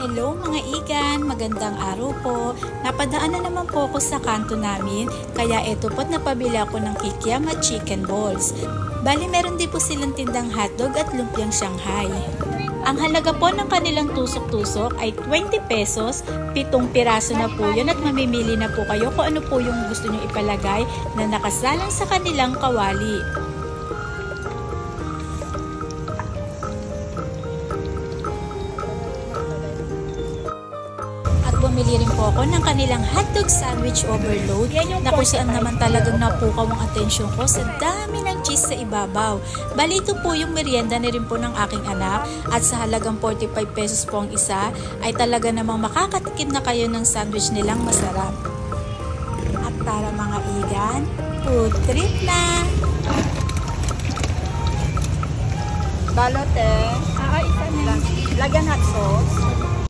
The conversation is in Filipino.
Hello mga igan, magandang araw po. Napadaan na naman po ako sa kanto namin, kaya eto po't napabili ako ng kikiam at chicken balls. Bali meron din po silang tindang hotdog at lumpiang Shanghai. Ang halaga po ng kanilang tusok-tusok ay 20 pesos, 7 piraso na po yun at mamimili na po kayo kung ano po yung gusto nyo ipalagay na nakasalang sa kanilang kawali. Bumili rin po ako ng kanilang hotdog sandwich overload na kung saan naman talagang napukaw ang atensyon ko sa dami ng cheese sa ibabaw. Bali ito po yung merienda na rin po ng aking anak at sa halagang 45 pesos po ang isa ay talaga namang makakatikim na kayo ng sandwich nilang masarap. At tara mga igan, food trip na! Balote, isa na. Lagyan hot sauce.